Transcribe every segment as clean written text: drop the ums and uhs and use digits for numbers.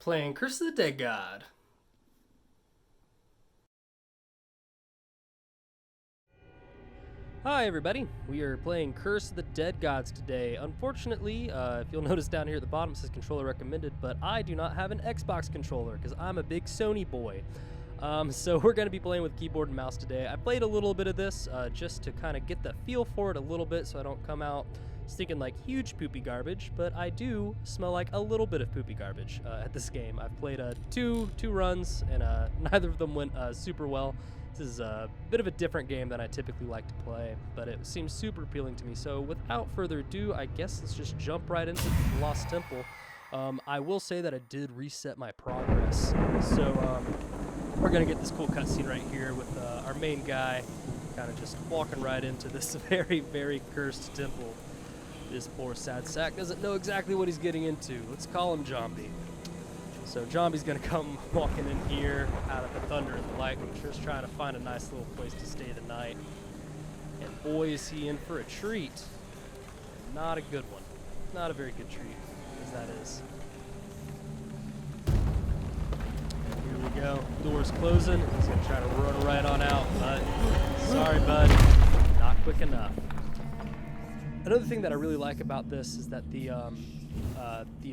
Playing Curse of the Dead God. Hi everybody, we are playing Curse of the Dead Gods today. Unfortunately, if you'll notice down here at the bottom it says controller recommended, but I do not have an Xbox controller because I'm a big Sony boy. So we're going to be playing with keyboard and mouse today. I played a little bit of this just to kind of get the feel for it a little bit so I don't come out stinking like huge poopy garbage, but I do smell like a little bit of poopy garbage at this game. I've played two runs and neither of them went super well. This is a bit of a different game than I typically like to play, but it seems super appealing to me. So without further ado, I guess let's just jump right into the Lost Temple. I will say that I did reset my progress. So we're going to get this cool cutscene right here with our main guy kind of just walking right into this very, very cursed temple. This poor sad sack doesn't know exactly what he's getting into. Let's call him Zombie. So Zombie's gonna come walking in here out of the thunder and the lightning, just trying to find a nice little place to stay the night. And boy, is he in for a treat. Not a good one. Not a very good treat, as that is. Here we go. Door's closing. He's gonna try to run right on out, but sorry, bud. Not quick enough. Another thing that I really like about this is that the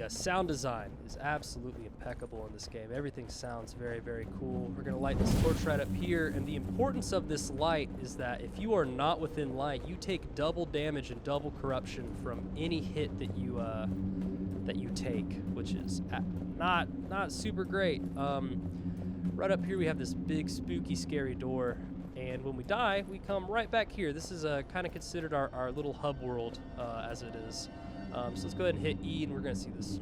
sound design is absolutely impeccable in this game. Everything sounds very, very cool. We're going to light this torch right up here, and the importance of this light is that if you are not within light, you take double damage and double corruption from any hit that you take, which is not super great. Right up here we have this big, spooky, scary door. And when we die, we come right back here. This is kind of considered our little hub world, as it is. So let's go ahead and hit E, and we're going to see this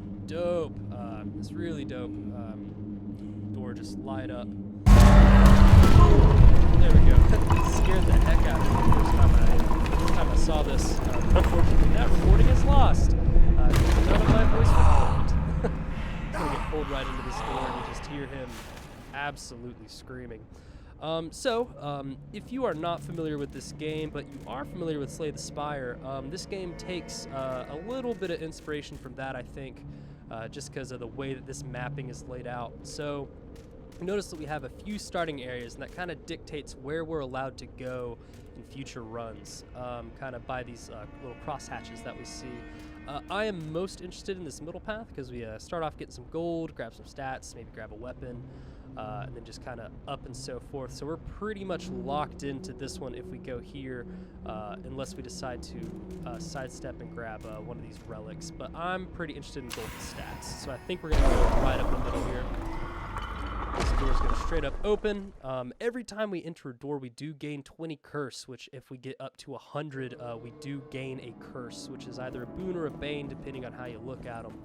this really dope door just light up. There we go. Scared the heck out of me the first time I saw this. Unfortunately, that recording is lost. None of my voice recorded. I'm going to get pulled right into this door, and you just hear him absolutely screaming. If you are not familiar with this game, but you are familiar with Slay the Spire, this game takes a little bit of inspiration from that, I think, just because of the way that this mapping is laid out. So notice that we have a few starting areas, and that kind of dictates where we're allowed to go in future runs, kind of by these little crosshatches that we see. I am most interested in this middle path because we start off getting some gold, grab some stats, maybe grab a weapon, and then just kind of up and so forth. So we're pretty much locked into this one if we go here, unless we decide to sidestep and grab one of these relics. But I'm pretty interested in gold stats, so I think we're going to go right up the middle here. This door's going to straight up open. Every time we enter a door, we do gain 20 curse, which if we get up to 100, we do gain a curse, which is either a boon or a bane, depending on how you look at them.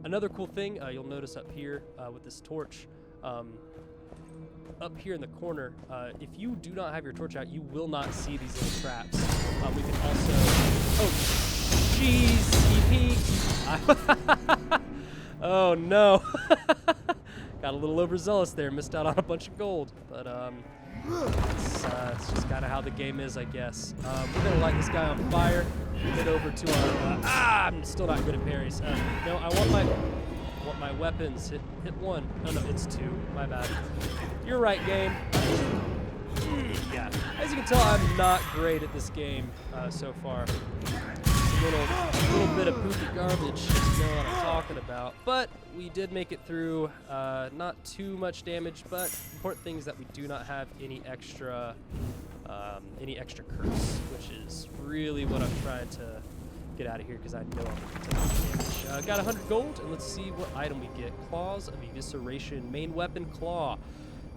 Another cool thing you'll notice up here with this torch, up here in the corner, if you do not have your torch out, you will not see these little traps. We can also... Oh, jeez, he peeked. Oh, no. Got a little overzealous there, missed out on a bunch of gold, but it's just kind of how the game is, I guess. We're gonna light this guy on fire, get over to our, I'm still not good at parries. No, I want my weapons, hit one. No, it's two, my bad. You're right, game. Yeah, as you can tell, I'm not great at this game so far. A little bit of poopy garbage, you know what I'm talking about. But we did make it through, not too much damage, but important thing is that we do not have any extra curse, which is really what I'm trying to get out of here because I know I'm going to take damage. Got 100 gold, and let's see what item we get. Claws of Evisceration, main weapon, Claw.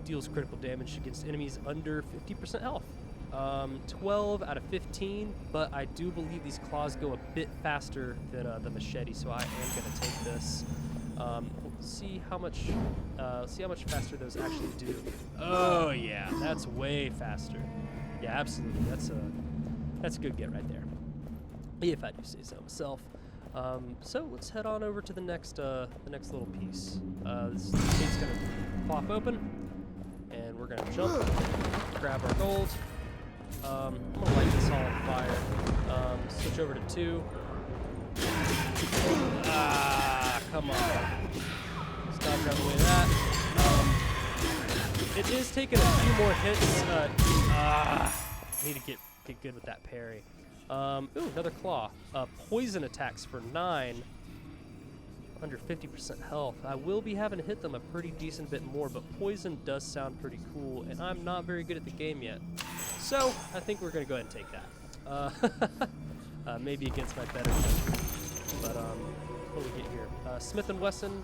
Deals critical damage against enemies under 50% health. 12 out of 15, but I do believe these claws go a bit faster than the machete, so I am going to take this. See how much faster those actually do. Oh yeah, that's way faster. Yeah, absolutely. That's a good get right there, if I do say so myself. So let's head on over to the next little piece. This gate's going to pop open, and we're going to jump, grab our gold. I'm going to light this all on fire. Switch over to 2. Ah, come on. dodge out of the way of that. It is taking a few more hits. I need to get good with that parry. Ooh, another claw. Poison attacks for 9. Under 50% health. I will be having to hit them a pretty decent bit more, but poison does sound pretty cool, and I'm not very good at the game yet. So I think we're going to go ahead and take that. Maybe against my better judgment. But what do we get here? Smith & Wesson.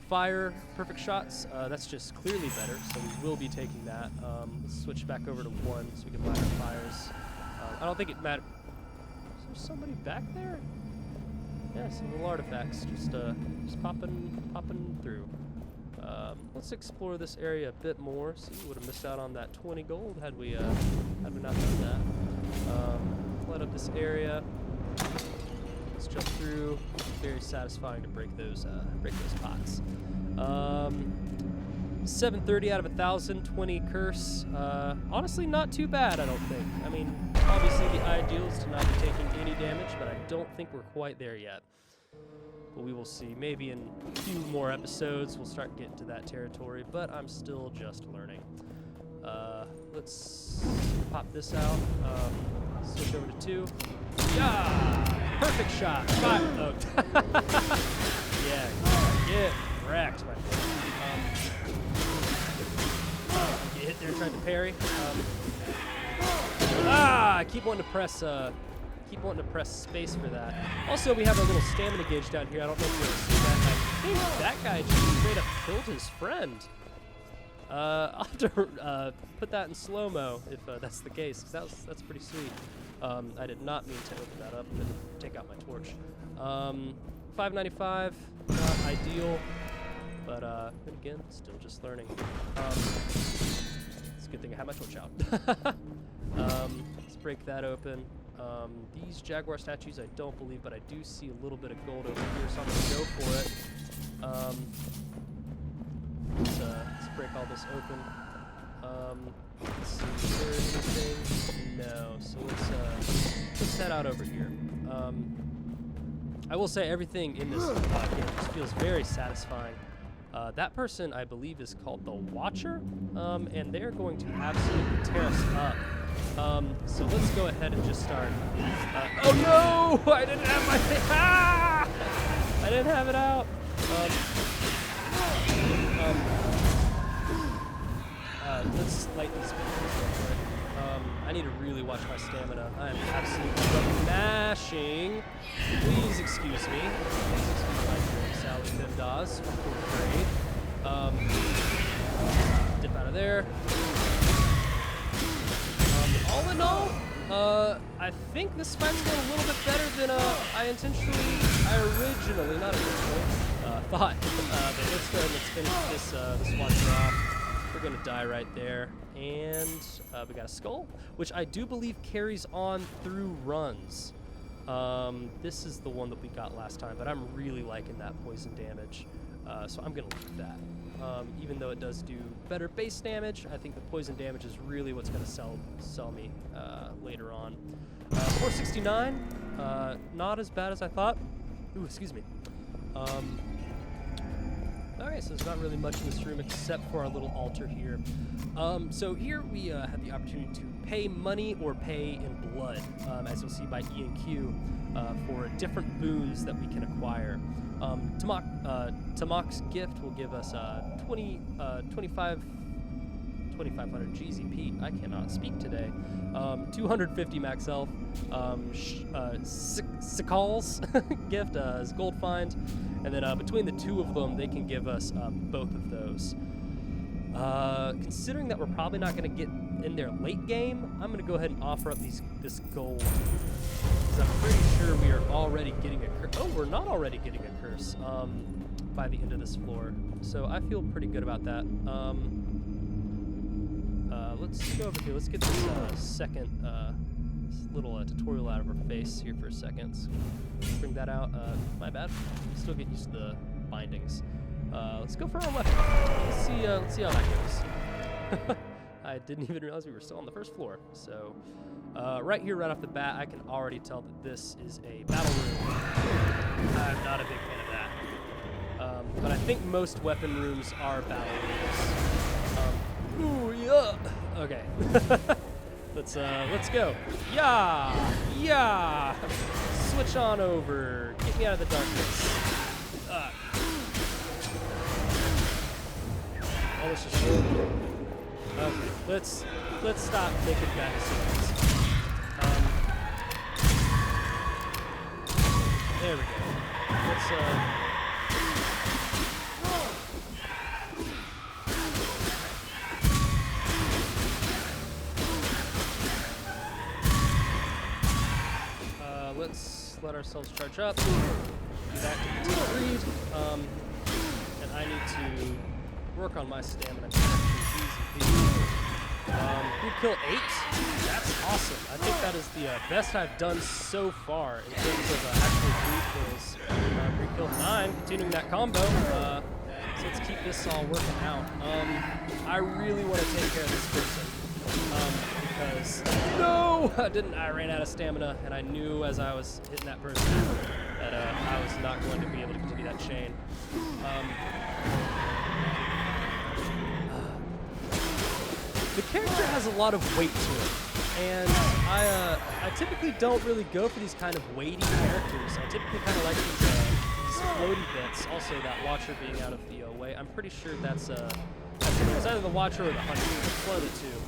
Fire, perfect shots. That's just clearly better, so we will be taking that. Let's switch back over to 1 so we can light our fires. I don't think it matters. Is there somebody back there? Yeah, some little artifacts just popping through. Let's explore this area a bit more. See, we would have missed out on that 20 gold had we not done that. Light up this area. Let's jump through. Very satisfying to break those pots. 730 out of 1,000, 20 curse. Honestly, not too bad, I don't think. I mean, obviously the ideal is to not be taking any damage, but I don't think we're quite there yet. But we will see. Maybe in a few more episodes we'll start getting to that territory, but I'm still just learning. Let's pop this out. Switch over to 2. Yeah! Perfect shot. 5. Oh. Yeah, get wrecked, my friend. Get hit there trying to parry. I keep wanting to press space for that. Also, we have a little stamina gauge down here. I don't know if you ever see that. I think that guy just straight up killed his friend. I'll have to put that in slow-mo if that's the case, because that's pretty sweet. I did not mean to open that up and take out my torch. 595, not ideal, but then again, still just learning. It's a good thing I have my torch out. Let's break that open. These jaguar statues I don't believe, but I do see a little bit of gold over here, so I'm going to go for it. Let's break all this open. Let's see, is there anything? No, so let's head out over here. I will say everything in this game just feels very satisfying. That person, I believe, is called the Watcher, and they're going to absolutely tear us up. So let's go ahead and just start. Oh no! I didn't have my I didn't have it out. Let's light these pictures real quick. I need to really watch my stamina. I am absolutely mashing. Please excuse me. Please excuse my drink, Sally Dimdas from 4th grade. Dip out of there. All in all, I think this fight's going a little bit better than I originally thought. But let's go ahead and let's finish this Watcher off. We're going to die right there. And we got a skull, which I do believe carries on through runs. This is the one that we got last time, but I'm really liking that poison damage. So I'm going to leave that. Even though it does do better base damage, I think the poison damage is really what's going to sell me later on. 469, not as bad as I thought. Ooh, excuse me. Alright, so there's not really much in this room except for our little altar here. So here we have the opportunity to pay money or pay in blood, as you'll see by E and Q, for different boons that we can acquire. Tamok's gift will give us 2,500 GZP. I cannot speak today. 250 max health. Sikal's gift is gold find, and then between the two of them, they can give us both of those. Considering that we're probably not going to get in there late game, I'm going to go ahead and offer up this gold, because I'm pretty sure we are already getting a curse. Oh, we're not already getting a curse by the end of this floor, so I feel pretty good about that. Let's go over here. Let's get this second this little tutorial out of our face here for a second. Let's bring that out. My bad. Still getting used to the bindings. Let's go for our weapon. Let's see how that goes. I didn't even realize we were still on the first floor. So right here, right off the bat, I can already tell that this is a battle room. I'm not a big fan of that. But I think most weapon rooms are battle rooms. Ooh, yeah. Okay. Let's go. Yeah. Switch on over. Get me out of the darkness. Oh, this is short. Okay, let's stop making bad decisions. There we go. Let's let ourselves charge up. Be back to continue greed. And I need to work on my stamina. We kill 8. That's awesome. I think that is the best I've done so far in terms of actual greed kills. We killed 9, continuing that combo. So let's keep this all working out. I really want to take care of this person. Because no, I ran out of stamina, and I knew as I was hitting that person that I was not going to be able to continue that chain. The character has a lot of weight to it, and I typically don't really go for these kind of weighty characters. I typically kind of like these floaty bits. Also, that Watcher being out of the way. I'm pretty sure that's it's either the Watcher or the Hunter. Floated too.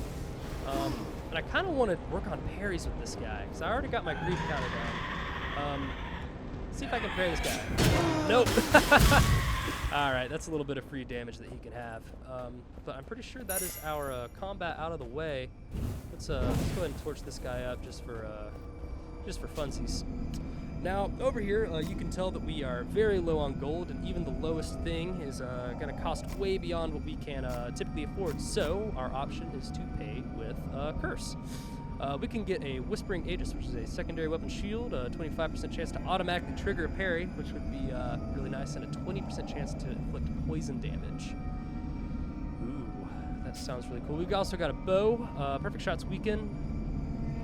And I kind of want to work on parries with this guy, because I already got my greed counter down. See if I can parry this guy. Nope. All right, that's a little bit of free damage that he can have. But I'm pretty sure that is our combat out of the way. Let's go ahead and torch this guy up just for funsies. Now, over here, you can tell that we are very low on gold, and even the lowest thing is going to cost way beyond what we can typically afford. So our option is to pay with Curse. We can get a Whispering Aegis, which is a secondary weapon shield, a 25% chance to automatically trigger a parry, which would be really nice, and a 20% chance to inflict poison damage. Ooh, that sounds really cool. We've also got a bow, perfect shots weaken,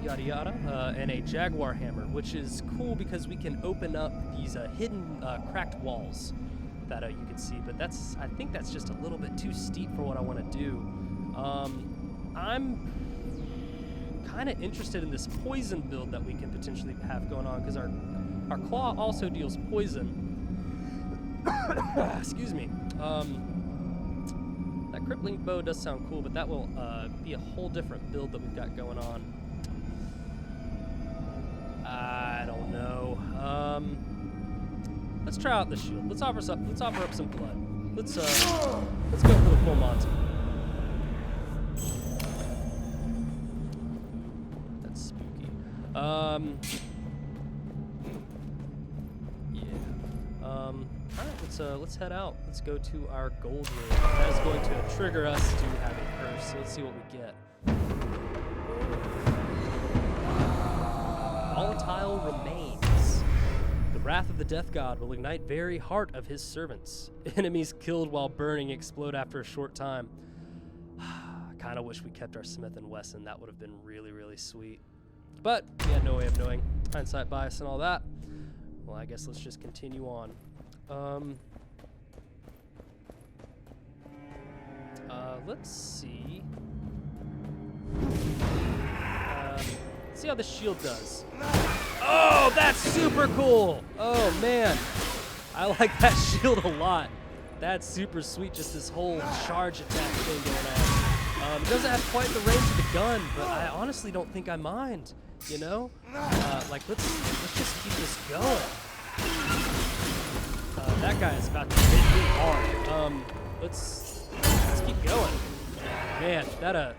yada yada, and a Jaguar hammer, which is cool because we can open up these hidden cracked walls that you can see, but I think that's just a little bit too steep for what I want to do. I'm kind of interested in this poison build that we can potentially have going on, because our claw also deals poison. Excuse me. That crippling bow does sound cool, but that will be a whole different build that we've got going on. I don't know. Let's try out the shield. Let's offer up some blood. Let's go for the full Monty. That's spooky. Yeah. All right. Let's head out. Let's go to our gold room. That is going to trigger us to have a curse. So let's see what we get. Volatile remains. The wrath of the death god will ignite very heart of his servants. Enemies killed while burning explode after a short time. I kind of wish we kept our Smith & Wesson. That would have been really, really sweet. But we had no way of knowing. Hindsight bias and all that. Well, I guess let's just continue on. Let's see. See how the shield does. Oh, that's super cool. Oh, man. I like that shield a lot. That's super sweet, just this whole charge attack thing going on. It doesn't have quite the range of the gun, but I honestly don't think I mind, you know? Let's just keep this going. That guy is about to hit me hard. Let's keep going. Man, that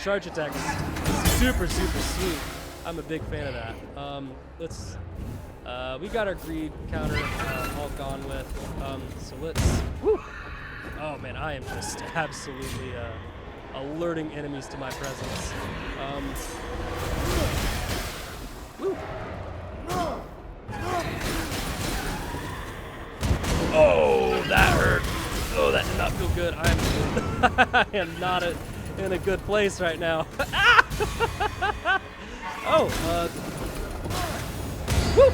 charge attack is super, super sweet. I'm a big fan of that. We got our greed counter all gone with. So let's, whew. Oh man, I am just absolutely alerting enemies to my presence. Woo. Oh, that hurt. Oh, that did not feel good. I am not in a good place right now. Oh, woo!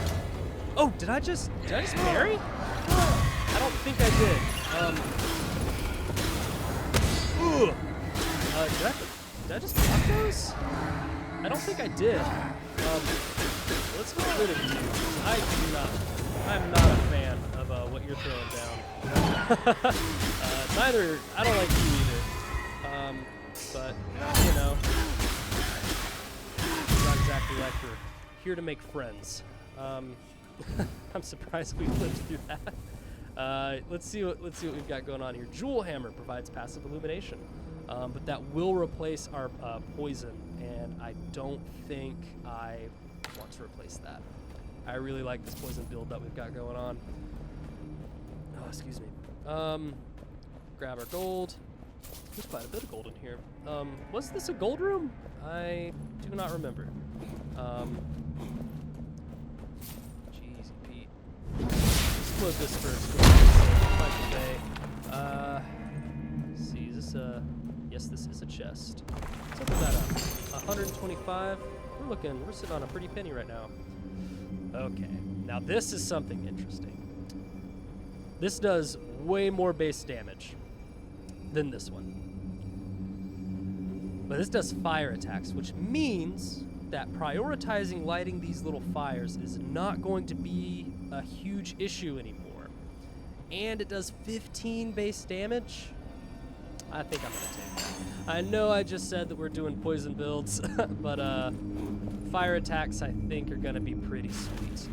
Oh, did I just parry? I think I did. Ooh. Did I just block those? I don't think I did. Let's get rid of you. I'm not a fan of what you're throwing down. I don't like you either. But, you know, it's not exactly like we're here to make friends. I'm surprised we lived through that. Let's see what we've got going on here. Jewel Hammer provides passive illumination, but that will replace our poison, and I don't think I want to replace that. I really like this poison build that we've got going on. Oh, excuse me. Grab our gold. There's quite a bit of gold in here. Was this a gold room? I do not remember. Jeez, Pete. Let's close this first. Let's see, is this a... Yes, this is a chest. Let's open that up. 125. We're sitting on a pretty penny right now. Okay, now this is something interesting. This does way more base damage than this one. But this does fire attacks, which means that prioritizing lighting these little fires is not going to be a huge issue anymore. And it does 15 base damage. I think I'm gonna take that. I know I just said that we're doing poison builds, but fire attacks I think are gonna be pretty sweet.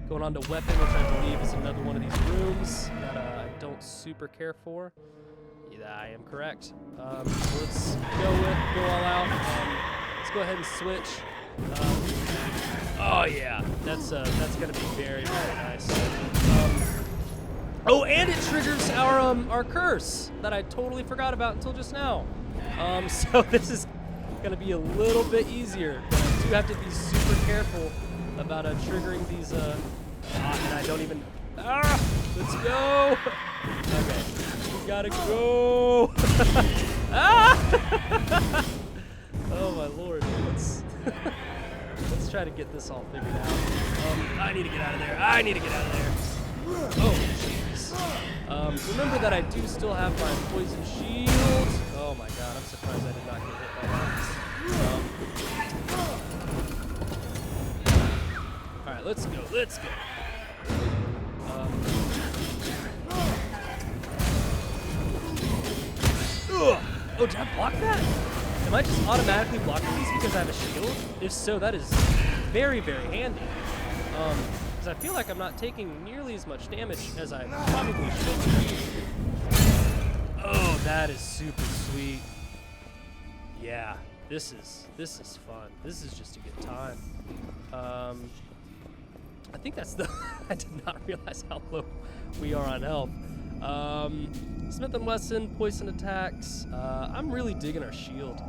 Going on to weapon, which I believe is another one of these rooms that I don't super care for. Yeah, I am correct. Let's go all out. Let's go ahead and switch. Oh yeah, that's gonna be very, very nice. Oh, and it triggers our curse that I totally forgot about until just now. So this is gonna be a little bit easier. But I do have to be super careful about triggering these. And I don't even. Let's go. Okay, we gotta go. Oh my lord. Let's try to get this all figured out. I need to get out of there. Oh, jeez. Remember that I do still have my poison shield. Oh my god, I'm surprised I did not get hit by that. Alright, let's go. Oh, did I block that? Am I just automatically blocking these because I have a shield? If so, that is very, very handy. Because I feel like I'm not taking nearly as much damage as I probably should be. Oh, that is super sweet. Yeah, this is fun. This is just a good time. I think that's the... I did not realize how low we are on health. Smith & Wesson, poison attacks. I'm really digging our shield.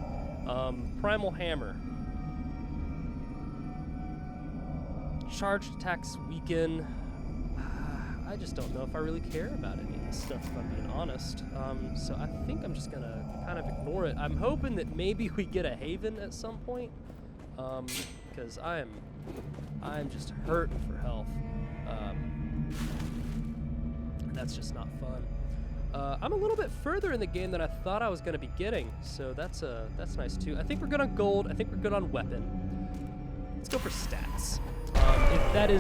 Primal Hammer. Charged attacks weaken. I just don't know if I really care about any of this stuff, if I'm being honest. So I think I'm just gonna kind of ignore it. I'm hoping that maybe we get a Haven at some point. Because I'm just hurting for health. That's just not fun. I'm a little bit further in the game than I thought I was going to be getting, so that's nice too. I think we're good on gold. I think we're good on weapon. Let's go for stats.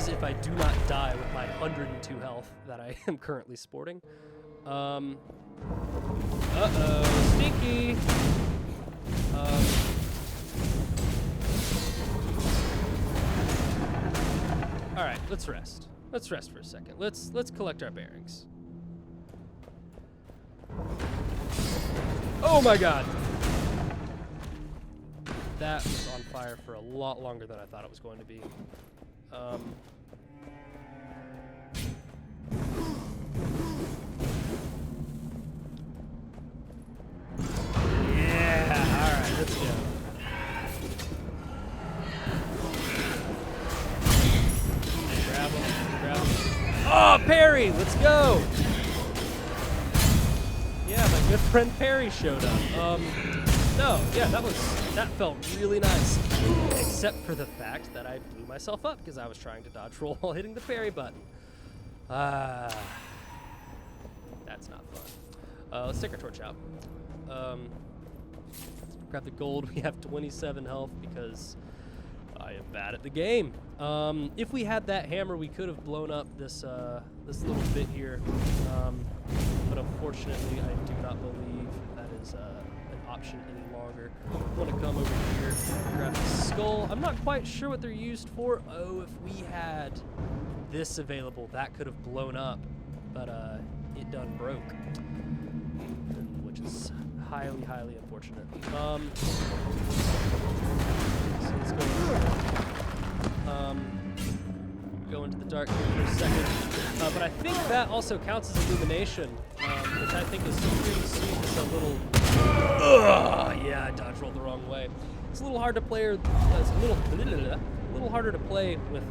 If I do not die with my 102 health that I am currently sporting. Stinky. All right, let's rest. Let's rest for a second. Let's collect our bearings. Oh my god! That was on fire for a lot longer than I thought it was going to be. Yeah, alright, let's go. Grab him. Oh, Perry! Let's go! Yeah, my good friend Perry showed up. No, yeah, that felt really nice. Except for the fact that I blew myself up because I was trying to dodge roll while hitting the parry button. That's not fun. Let's take our torch out. Grab the gold. We have 27 health because I am bad at the game. If we had that hammer, we could have blown up this this little bit here. But unfortunately, I do not believe that is an option any longer. I want to come over here, grab the skull. I'm not quite sure what they're used for. Oh, if we had this available, that could have blown up. But it done broke, which is highly, highly unfortunate. So let's go into the dark here for a second. But I think that also counts as illumination, which I think is pretty sweet. It's a little, yeah, I dodge rolled the wrong way. It's a little hard to play. It's a little harder to play with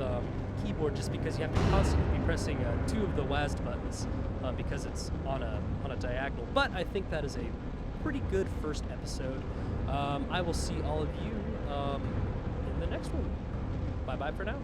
keyboard just because you have to constantly be pressing 2 of the WASD buttons because it's on a diagonal. But I think that is a pretty good first episode. I will see all of you in the next one. Bye-bye for now.